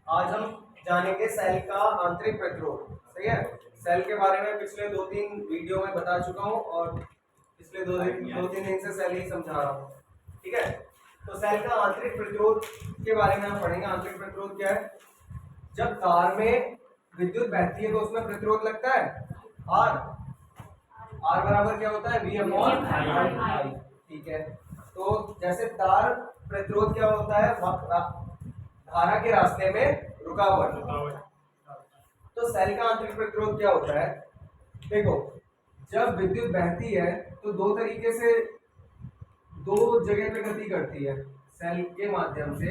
आज हम जानेंगे सेल का आंतरिक प्रतिरोध। सही है। सेल के बारे में पिछले 2-3 वीडियो में बता चुका हूँ और पिछले 2-3 दिन से सेल ही समझा रहा हूँ। ठीक है। तो सेल का आंतरिक प्रतिरोध के बारे में हम पढ़ेंगे। आंतरिक प्रतिरोध क्या है? जब तार में विद्युत बहती है तो उसमें प्रतिरोध लगता है आर। आर बराबर क्या होता है? V upon I. ठीक है। तो जैसे तार प्रतिरोध क्या होता है? धारा के रास्ते में रुकावट। तो सेल का आंतरिक प्रतिरोध क्या होता है? देखो, जब विद्युत बहती है तो दो तरीके से दो जगह पे गति करती है सेल के माध्यम से।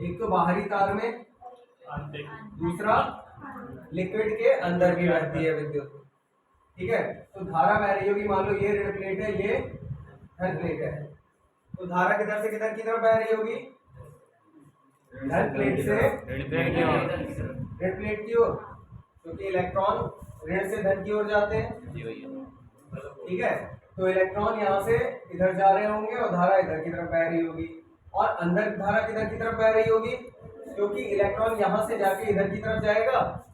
एक तो बाहरी तार में, दूसरा लिक्विड के अंदर भी बहती है विद्युत। ठीक है। तो धारा बह रही होगी, मान लो ये ऋण प्लेट है, ये धन प्लेट है। तो धारा किधर से किधर की तरफ बह रही होगी? धन प्लेट से ऋण प्लेट की ओर, क्योंकि इलेक्ट्रॉन ऋण से धन की ओर जाते हैं। ठीक है। तो इलेक्ट्रॉन यहाँ से इधर जा रहे होंगे और धारा इधर की तरफ बह रही होगी। और अंदर धारा किधर की तरफ बह रही होगी? क्योंकि इलेक्ट्रॉन यहाँ से जाके इधर की तरफ जाएगा।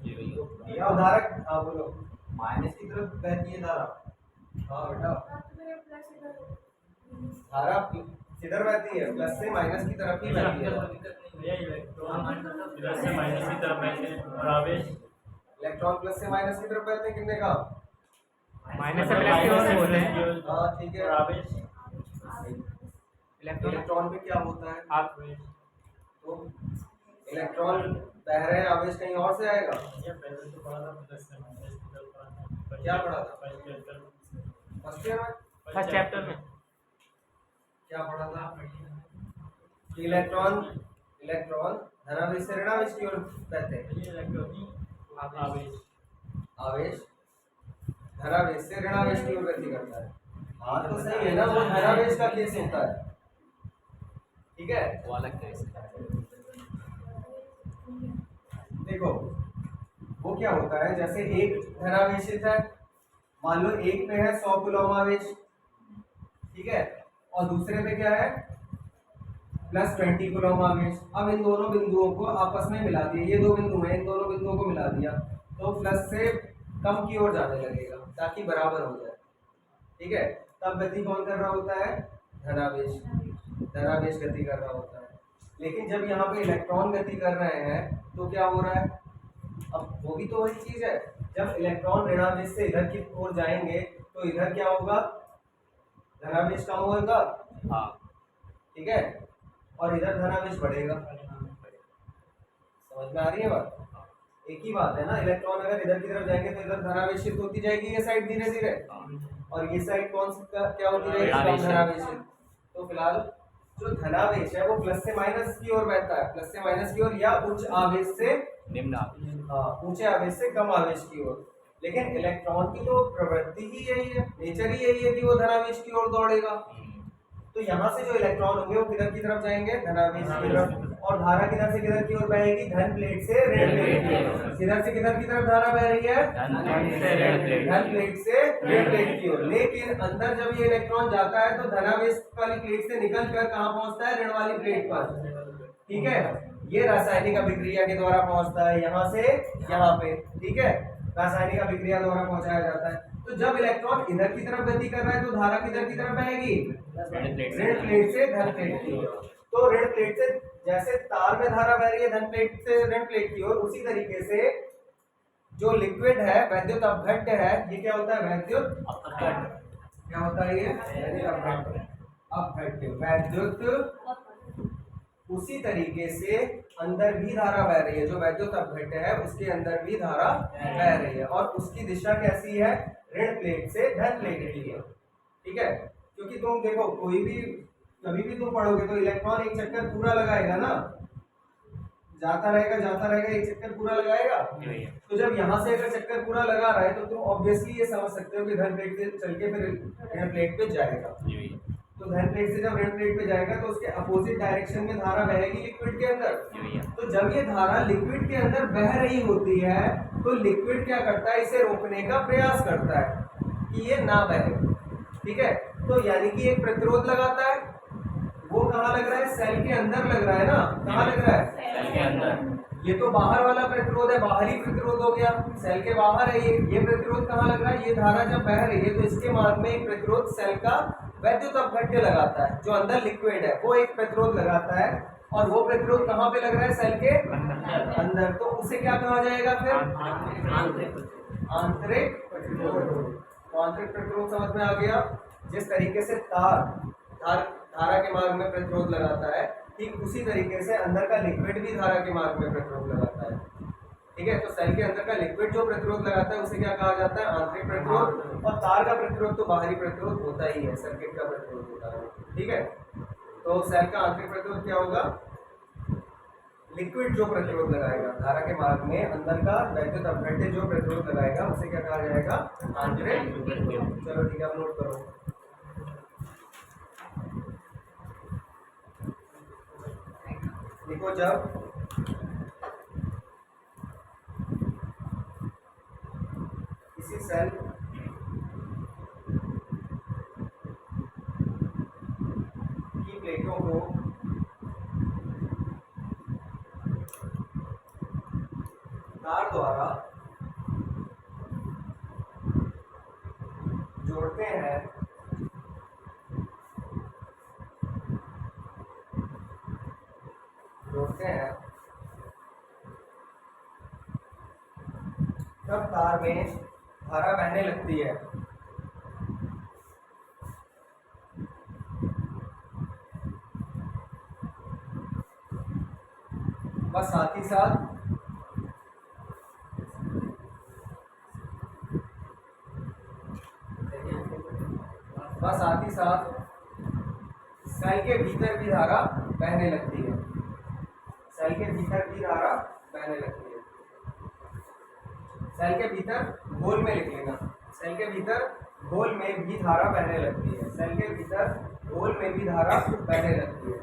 यहाँ धारा, हाँ बोलो, माइनस की तरफ बहती है धारा। हाँ बेटा, धारा किधर बहती है? प्लस से माइनस की तरफ ही बहती है। इलेक्ट्रॉन प्लस से माइनस की तरफ बहते हैं। कितने का? माइनस से प्लस की ओर से होते हैं। हाँ ठीक है। इलेक्ट्रॉन में क्या होता है? आवेश। तो इलेक्ट्रॉन बह रहे हैं, आवेश कहीं और से आएगा। क्या पढ़ा था फर्स्ट ईयर में? फर्स्ट चैप्टर में क्या पढ़ा था? कि इलेक्ट्रॉन धनावेश से ऋणावेश की ओर बहते हैं। आवेश धनावेश से ऋणावेश की ओर गति करता है। हाँ तो सही है ना, वो धनावेश का केस होता है। ठीक है। वो अलग केस है। देखो, वो क्या होता है, जैसे एक धनावेशित है, मान लो एक पे है 100 कूलम आवेश। ठीक है। और दूसरे पे क्या है? प्लस 20 कूलम आवेश। अब इन दोनों बिंदुओं को आपस में मिला दिया, ये दो बिंदु हैं, इन दोनों बिंदुओं को मिला दिया तो प्लस से कम की ओर जाने लगेगा ताकि बराबर हो जाए। ठीक है। तब गति कौन कर रहा होता है? धनावेश गति कर रहा होता है। लेकिन जब यहाँ पे इलेक्ट्रॉन गति कर रहे हैं तो क्या हो रहा है? अब वो भी तो वही चीज है। जब इलेक्ट्रॉन ऋणावेश से इधर की ओर जाएंगे तो इधर क्या होगा? धनावेश कम होगा। हाँ ठीक है। और इधर धनावेश बढ़ेगा। समझ में आ रही है बात? एक ही बात है ना। इलेक्ट्रॉन अगर इधर की तरफ जाएंगे तो इधर धनावेशित होती जाएगी ये साइड धीरे धीरे, और ये साइड कौन सा क्या होती जाएगी? कम धनावेशित। तो फिलहाल जो धनावेश है वो प्लस से माइनस की ओर बहता है, प्लस से माइनस की ओर, या उच्च आवेश से निम्न आवेश। हाँ, ऊंचे आवेश से कम आवेश की ओर। लेकिन इलेक्ट्रॉन की तो प्रवृत्ति ही यही है, नेचर ही यही है कि वो धनावेश की ओर दौड़ेगा। तो यहाँ से जो इलेक्ट्रॉन होंगे वो किधर की तरफ जाएंगे? धनावेश की तरफ। और धारा किधर से किधर की ओर बहेगी? धन प्लेट से ऋण प्लेट की ओर। किधर से किधर की तरफ धारा बह रही है? धन प्लेट से ऋण प्लेट की ओर। लेकिन अंदर जब ये इलेक्ट्रॉन जाता है तो धनावेश वाली प्लेट से निकल कर कहाँ पहुंचता है? ऋण वाली प्लेट पर। ठीक है। ये रासायनिक अभिक्रिया के द्वारा पहुंचता है यहाँ से यहाँ पे। ठीक है। रासायनिक अभिक्रिया द्वारा पहुंचाया जाता है। तो जब इलेक्ट्रॉन इधर की तरफ गति कर रहा है तो धारा किधर की तरफ बहेगी? ऋण प्लेट से धन प्लेट की ओर। तो ऋण प्लेट से जैसे तार में धारा बह रही है धन प्लेट से ऋण प्लेट की ओर, उसी तरीके से जो लिक्विड है, वैद्युत अपघट्य है, ये क्या होता है? वैद्युत अपघट्य। क्या होता है ये? अपघट्य, वैद्युत। उसी तरीके से अंदर भी धारा बह रही है, जो वैद्युत अपघट्य है उसके अंदर भी धारा बह रही है, और उसकी दिशा कैसी है? ऋण प्लेट से धन प्लेट की है। ठीक है। क्योंकि तुम देखो, कोई भी कभी भी तुम पढ़ोगे तो इलेक्ट्रॉन एक चक्कर पूरा लगाएगा ना, जाता रहेगा, एक चक्कर पूरा लगाएगा। तो जब यहाँ से अगर चक्कर पूरा लगा रहा है तो तुम ऑब्वियसली ये समझ सकते हो कि धन प्लेट से चल के फिर ऋण प्लेट पे जाएगा। तो धन प्लेट से जब ऋण प्लेट पे जाएगा तो उसके अपोजिट डायरेक्शन में धारा बहेगी लिक्विड के अंदर। तो जब ये धारा लिक्विड के अंदर बह रही होती है तो लिक्विड क्या करता है? इसे रोकने का प्रयास करता है कि ये ना बहे। ठीक है। तो यानी कि एक प्रतिरोध लगाता है, वो कहाँ लग रहा है? सेल के अंदर लग रहा है ना। कहाँ लग रहा है? सेल के अंदर। ये तो बाहर वाला प्रतिरोध है, बाहरी प्रतिरोध हो गया, सेल के बाहर है ये प्रतिरोध कहाँ लग रहा है? ये धारा जब बह रही है तो इसके मार्ग में एक प्रतिरोध सेल का वैद्युत अपघट्य लगाता है, जो अंदर लिक्विड है वो एक प्रतिरोध लगाता है, और वो प्रतिरोध कहाँ पे लग रहा है? सेल के अंदर। तो उसे क्या कहा जाएगा फिर? आंतरिक प्रतिरोध। तो आंतरिक प्रतिरोध समझ में आ गया। जिस तरीके से धारा के मार्ग में प्रतिरोध लगाता है, ठीक उसी तरीके से अंदर का लिक्विड भी धारा के मार्ग में प्रतिरोध लगाता है। ठीक है, तो सेल के अंदर का लिक्विड जो प्रतिरोध लगाता है उसे क्या कहा जाता है? आंतरिक प्रतिरोध। और तार का प्रतिरोध तो बाहरी प्रतिरोध होता ही है, सर्किट का प्रतिरोध होता है। ठीक है, तो सेल का आंतरिक प्रतिरोध क्या होगा? लिक्विड जो प्रतिरोध लगाएगा धारा के मार्ग में, अंदर का वैद्युत अपघट्य जो प्रतिरोध लगाएगा उसे क्या कहा जाएगा? आंतरिक प्रतिरोध। चलो ठीक है, आप नोट करो। देखो, जब किसी सेल की प्लेटों को तार द्वारा जोड़ते हैं तब तार में धारा बहने लगती है। बस साथ ही साथ सेल के भीतर भी धारा बहने लगती है। सेल के भीतर भी धारा बहने लगती है। सेल के भीतर घोल में लिख लेना, सेल के भीतर घोल में भी धारा बहने लगती है। सेल के भीतर घोल में भी धारा बहने लगती है।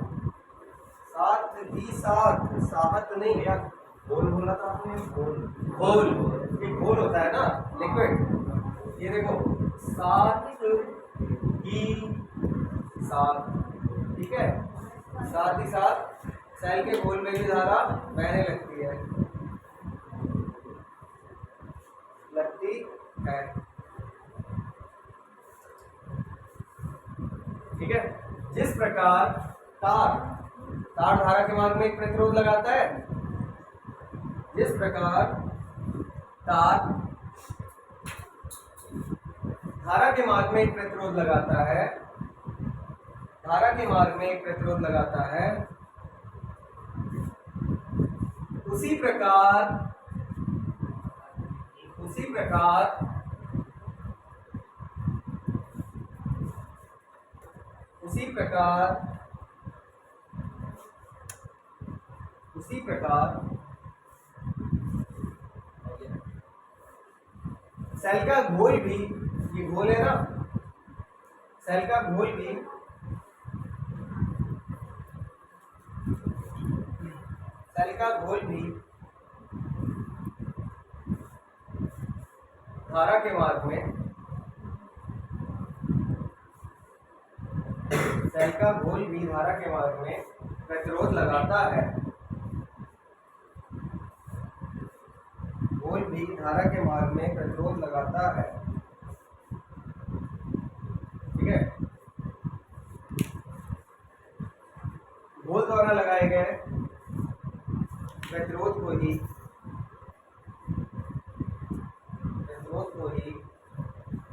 साथ ही साथ, साहत नहीं या घोल बोला था आपने? घोल, ये घोल होता है ना, लिक्विड। ये देखो, साथ ही साथ, ठीक है, साथ ही साथ सेल के घोल में भी धारा बहने लगती है। ठीक है, जिस प्रकार तार धारा के मार्ग में एक प्रतिरोध लगाता है, जिस प्रकार तार धारा के मार्ग में एक प्रतिरोध लगाता है, धारा के मार्ग में एक प्रतिरोध लगाता है, उसी प्रकार सेल का घोल भी, ये घोल है ना, सेल का घोल भी धारा के मार्ग में, सेल का घोल भी धारा के मार्ग में प्रतिरोध लगाता है। घोल भी धारा के मार्ग में प्रतिरोध लगाता है। ठीक है, घोल द्वारा लगाए गए प्रतिरोध को ही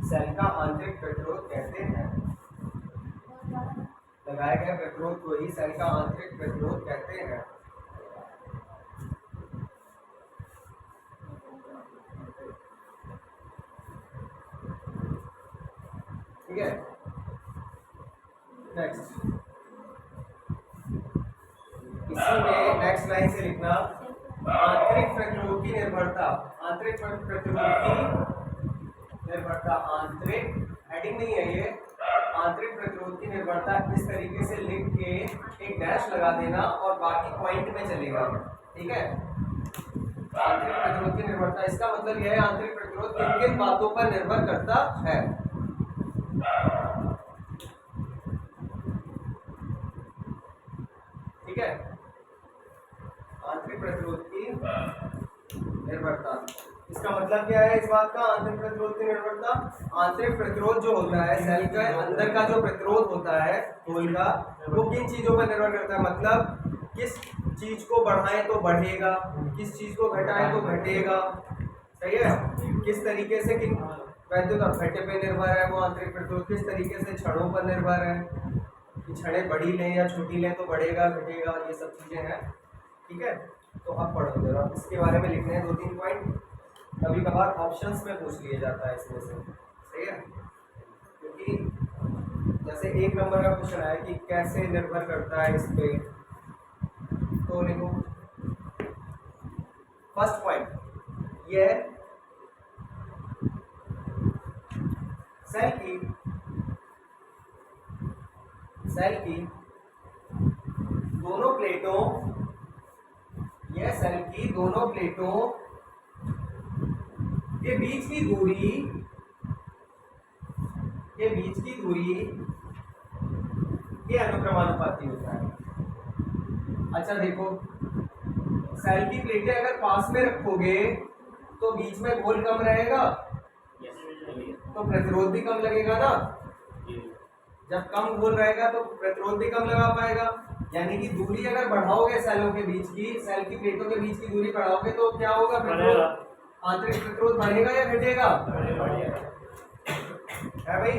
सेल का आंतरिक प्रतिरोध कहते हैं। लगाए गए प्रतिरोध को ही सेल का आंतरिक प्रतिरोध कहते हैं। ठीक है, नेक्स्ट, इसी में नेक्स्ट लाइन से लिखना, आंतरिक प्रतिरोध की निर्भरता, आंतरिक प्रतिरोध की निर्भरता, आंतरिक हेडिंग नहीं है ये, आंतरिक प्रतिरोध की निर्भरता इस तरीके से लिख के एक डैश लगा देना और बाकी पॉइंट में चलेगा। ठीक है, आंतरिक प्रतिरोध की निर्भरता, इसका मतलब यह है आंतरिक प्रतिरोध किन किन बातों पर निर्भर करता है। है, आंतरिक प्रतिरोध की निर्भरता। इसका मतलब क्या है इस बात का, आंतरिक प्रतिरोध की निर्भरता? आंतरिक प्रतिरोध जो होता है सेल के अंदर का जो प्रतिरोध होता है घोल का, वो किन चीजों पर निर्भर करता है? मतलब किस चीज को बढ़ाएं तो बढ़ेगा, किस चीज को घटाएं तो घटेगा। सही है, किस तरीके से किन वैद्युत अपघट्य पे निर्भर है वो आंतरिक प्रतिरोध, किस तरीके से क्षणों पर निर्भर है कि क्षणें बड़ी लें या छोटी लें तो बढ़ेगा घटेगा, ये सब चीजें हैं। ठीक है, तो अब पढ़ो जरा, इसके बारे में लिखने हैं 2-3 पॉइंट। कभी कभार ऑप्शंस में पूछ लिया जाता है इसमें से। सही है, क्योंकि जैसे 1 नंबर का क्वेश्चन आया कि कैसे निर्भर करता है इस पे, तो लिखो फर्स्ट पॉइंट ये है सेल की दोनों प्लेटों, यह सेल की दोनों प्लेटों के बीच की दूरी, के अनुक्रमानुपाती होता है। अच्छा देखो, सेल की प्लेटें अगर पास में रखोगे तो बीच में घोल कम रहेगा, तो प्रतिरोध भी कम लगेगा ना। जब कम घोल रहेगा तो प्रतिरोध भी कम लगा पाएगा। यानी कि दूरी अगर बढ़ाओगे सेलों के बीच की, सेल की प्लेटों के बीच की दूरी बढ़ाओगे तो क्या होगा? प्रतिरोध, आंतरिक प्रतिरोध बढ़ेगा या घटेगा? है भाई?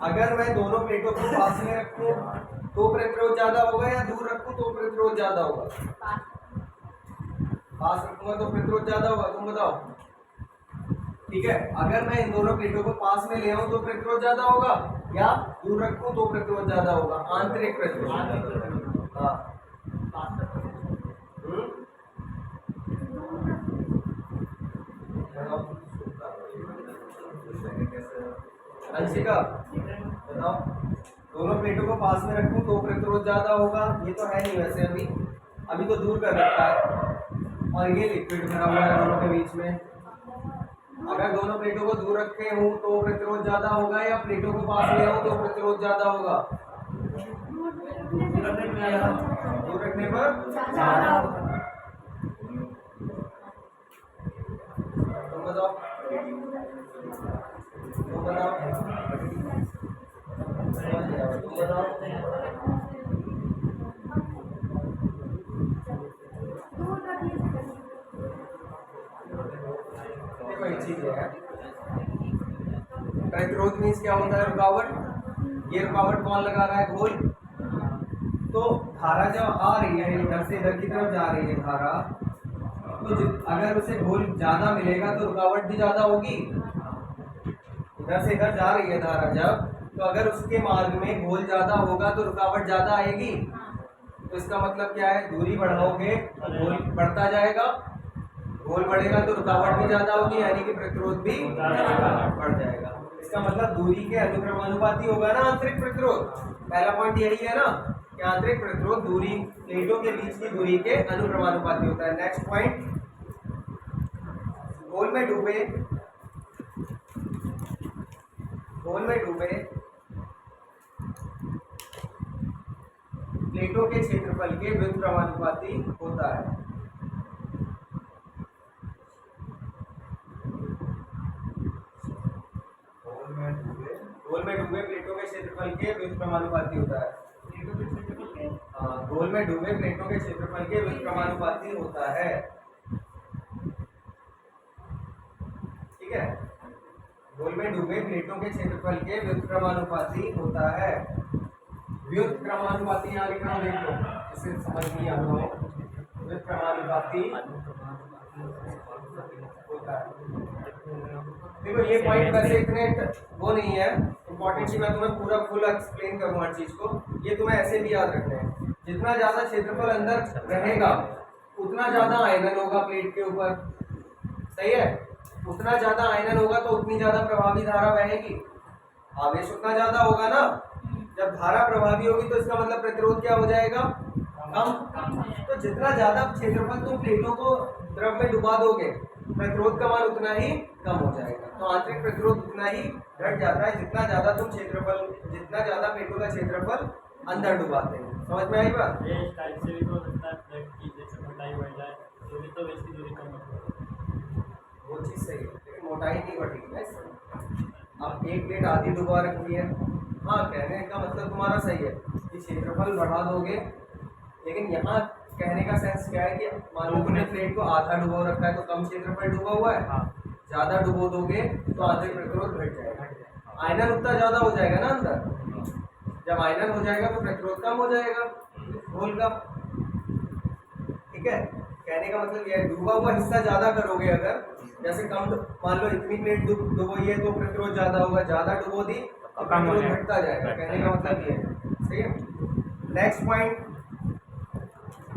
अगर मैं दोनों प्लेटों को पास में रखूं तो प्रतिरोध ज्यादा होगा या दूर रखूं तो प्रतिरोध ज्यादा होगा? पास रखूंगा तो प्रतिरोध ज्यादा होगा, तुम बताओ। ठीक है, अगर मैं इन दोनों प्लेटों को पास में ले आऊं तो प्रतिरोध ज्यादा होगा, या दूर रखूं तो प्रतिरोध ज्यादा होगा? आंतरिक प्रतिरोध। हाँ, अंशिका बताओ, दोनों प्लेटों को पास में रखूं तो प्रतिरोध ज्यादा होगा? ये तो है नहीं वैसे, अभी तो दूर कर रखा है और ये लिक्विड भरा हुआ है दोनों के बीच में। अगर दोनों प्लेटों को दूर रखे हूं तो प्रतिरोध ज्यादा होगा, या प्लेटों को पास ले आऊं तो प्रतिरोध ज्यादा होगा? दूर रखने पर ज्यादा होगा। तुम बताओ, तुम बताओ, तुम बताओ। देखो एक चीज है, प्रतिरोध मीन्स क्या होता है? रुकावट। ये रुकावट कौन लगा रहा है? घोल। तो धारा जब आ रही है इधर से इधर की तरफ जा रही है धारा, तो अगर उसे घोल ज्यादा मिलेगा तो रुकावट भी ज्यादा होगी। इधर से इधर जा रही है धारा जब, तो अगर उसके मार्ग में घोल ज्यादा होगा तो रुकावट ज्यादा आएगी। तो इसका मतलब क्या है? दूरी बढ़ाओगे तो घोल बढ़ता जाएगा, घोल बढ़ेगा तो रुकावट भी ज्यादा होगी, यानी कि प्रतिरोध भी बढ़ जाएगा। इसका मतलब दूरी के अनुक्रमानुपाती होगा ना आंतरिक प्रतिरोध। पहला पॉइंट यही है ना कि आंतरिक प्रतिरोध दूरी, प्लेटों के बीच की दूरी के अनुक्रमानुपाती होता है। नेक्स्ट पॉइंट, घोल में डूबे प्लेटों के क्षेत्रफल के व्युत्क्रमानुपाती होता है। घोल में डूबे प्लेटों के क्षेत्रफल के व्युत्क्रमानुपाती होता है। हाँ, घोल में डूबे प्लेटों के क्षेत्रफल के व्युत्क्रमानुपाती होता है। ठीक है, घोल में डूबे प्लेटों के क्षेत्रफल के व्युत्क्रमानुपाती होता है। व्युत्क्रमानुपाती यहाँ लिख रहा हूँ, देख लो इसे समझ नहीं आ रहा हो। व्युत्क्रमानुपाती होता है। देखो ये पॉइंट वैसे इतने वो नहीं है इम्पोर्टेंट कि मैं तुम्हें पूरा फुल एक्सप्लेन करूँ हर चीज को। ये तुम्हें ऐसे भी याद रखना है, जितना ज्यादा क्षेत्रफल अंदर रहेगा उतना ज्यादा आयनन होगा प्लेट के ऊपर। सही है, उतना ज्यादा आयनन होगा तो उतनी ज्यादा प्रभावी धारा बहेगी, आवेश उतना ज्यादा होगा ना। जब धारा प्रभावी होगी तो इसका मतलब प्रतिरोध क्या हो जाएगा? कम। तो जितना ज्यादा क्षेत्रफल तुम प्लेटों को द्रव में डुबा दोगे, प्रतिरोध का मान उतना ही कम हो जाएगा। तो आंतरिक प्रतिरोध उतना ही घट जाता है जितना ज्यादा तुम क्षेत्रफल, जितना ज्यादा पेटों का क्षेत्रफल अंदर डुबाते हैं। समझ में आई बात? ये इस टाइप से भी तो हो सकता है प्लेट की जैसे मोटाई बढ़ जाए तो भी तो इसकी दूरी कम होगी। वो चीज सही है, लेकिन मोटाई नहीं बढ़ेगी ना इससे। आप एक प्लेट आधी डुबा रखी है, हाँ कहने का मतलब तुम्हारा सही है कि क्षेत्रफल बढ़ा दोगे, लेकिन यहाँ कहने का सेंस क्या है कि मान लो तुमने प्लेट को आधा डुबो रखा है तो कम क्षेत्रफल डूबा हुआ है, ज्यादा डुबो दोगे तो आंतरिक प्रतिरोध घट जाएगा। आयनन उतना ज्यादा हो जाएगा ना अंदर, जब आयनन हो जाएगा तो प्रतिरोध कम हो जाएगा घोल का। ठीक है, कहने का मतलब ये है डूबा हुआ हिस्सा ज्यादा करोगे अगर, जैसे कम मान लो इतनी प्लेट डुबोई है तो प्रतिरोध ज्यादा होगा, ज्यादा डुबो दी तो प्रतिरोध घटता जाएगा। कहने का मतलब ये है, सही है। नेक्स्ट पॉइंट,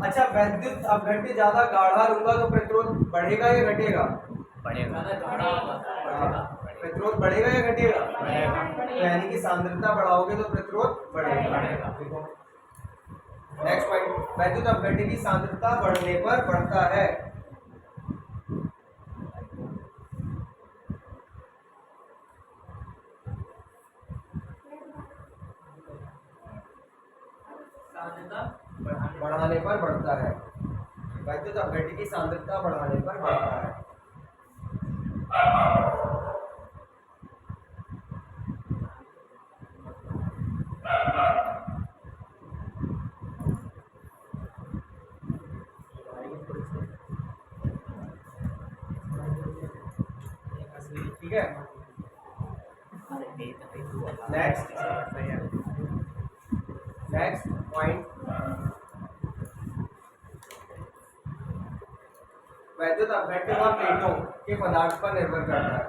अच्छा वैद्युत अपघट्य ज्यादा गाढ़ा लूंगा तो प्रतिरोध बढ़ेगा या घटेगा? बढ़ेगा। प्रतिरोध बढ़ेगा या घटेगा? तो यानी कि सांद्रता बढ़ाओगे तो प्रतिरोध बढ़ेगा। देखो नेक्स्ट पॉइंट, वैद्युत अपघट्य की सांद्रता बढ़ने पर बढ़ता है। बढ़ाने पर बढ़ता है, वैद्युत अपघट्य की सांद्रता बढ़ाने पर बढ़ता है। ठीक है, नेक्स्ट पॉइंट, वैद्युत अपघट्य व प्लेटों के पदार्थ पर निर्भर करता है।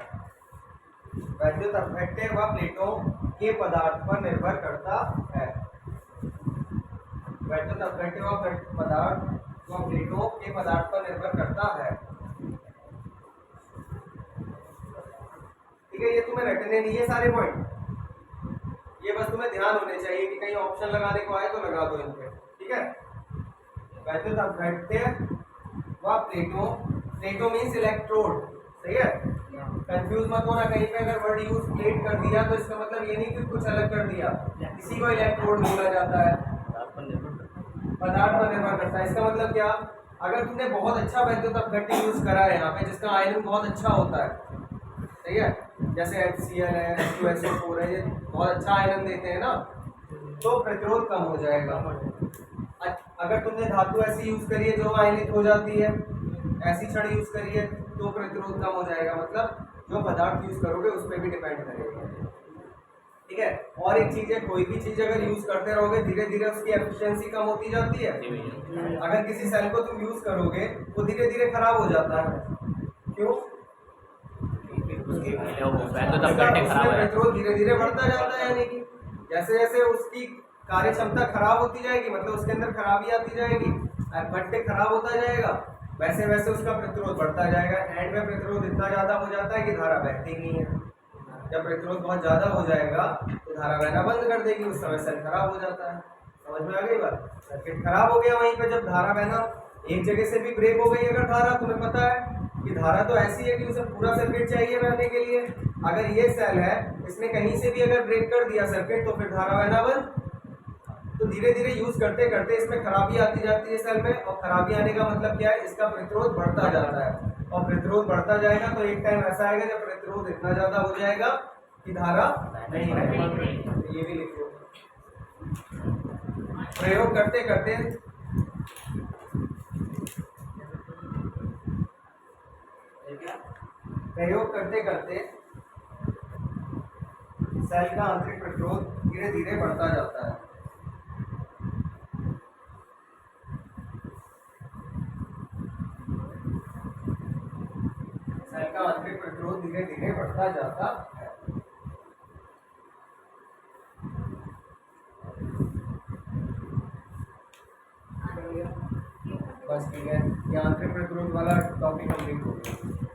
वैद्युत अपघट्य व प्लेटों के पदार्थ पर निर्भर करता है। वैद्युत अपघट्य व पदार्थ व प्लेटों के पदार्थ पर निर्भर करता है। ठीक है, ये तुम्हें रटने नहीं है सारे पॉइंट, ये बस तुम्हें ध्यान होने चाहिए कि कहीं ऑप्शन लगाने को आए तो लगा दो इन पे। ठीक है, वैद्युत अपघट्य व प्लेटों, प्लेटों मीन्स इलेक्ट्रोड, सही है, कंफ्यूज मत होना कहीं पे अगर वर्ड यूज प्लेट कर दिया तो इसका मतलब ये नहीं कि कुछ अलग कर दिया, इसी को इलेक्ट्रोड बोला जाता है। पदार्थ पर निर्भर करता है, इसका मतलब क्या, अगर तुमने बहुत अच्छा वैद्युत अपघट्य यूज करा है यहाँ पे जिसका आयरन बहुत अच्छा होता है, सही है, जैसे HCl है, H2SO4 है, ये बहुत अच्छा आयरन देते हैं ना, तो प्रतिरोध कम हो जाएगा। अगर तुमने धातु ऐसी यूज करी है जो आयनित हो जाती है, ऐसी छड़ यूज करी है तो प्रतिरोध कम हो जाएगा। मतलब जो पदार्थ यूज करोगे उस पर भी डिपेंड करेगा। ठीक है, और एक चीज है, कोई भी चीज अगर यूज करते रहोगे धीरे धीरे उसकी एफिशिएंसी कम होती जाती है। अगर किसी सेल को तुम यूज करोगे वो धीरे धीरे खराब हो जाता है, क्यों? प्रतिरोध धीरे धीरे बढ़ता जाता है, यानी कि जैसे जैसे उसकी कार्य क्षमता खराब होती जाएगी मतलब उसके अंदर खराबी आती जाएगी, अपघट्य खराब होता जाएगा, वैसे वैसे उसका प्रतिरोध बढ़ता जाएगा। एंड में प्रतिरोध इतना ज्यादा हो जाता है कि धारा बहती नहीं है। जब प्रतिरोध बहुत ज्यादा हो जाएगा तो धारा बहना बंद कर देगी, उस समय सेल खराब हो जाता है। समझ में आ गई बात? सर्किट खराब हो गया, वहीं पे जब धारा बहना एक जगह से भी ब्रेक हो गई अगर धारा, तुम्हें पता है कि धारा तो ऐसी है कि उसे पूरा सर्किट चाहिए बहने के लिए, अगर ये सेल है इसने कहीं से भी अगर ब्रेक कर दिया सर्किट तो फिर धारा बहना बंद। तो धीरे धीरे यूज करते करते इसमें खराबी आती जाती है सेल में, और खराबी आने का मतलब क्या है, इसका प्रतिरोध बढ़ता जाता है, और प्रतिरोध बढ़ता जाएगा तो एक टाइम ऐसा आएगा जब प्रतिरोध इतना ज्यादा हो जाएगा कि धारा नहीं रहेगी। ये भी लिखो, प्रयोग करते करते सेल का आंतरिक प्रतिरोध धीरे धीरे बढ़ता जाता है। सेल का आंतरिक प्रतिरोध धीरे धीरे बढ़ता जाता है। बस ठीक है, ये आंतरिक प्रतिरोध वाला टॉपिक कंप्लीट हो गया।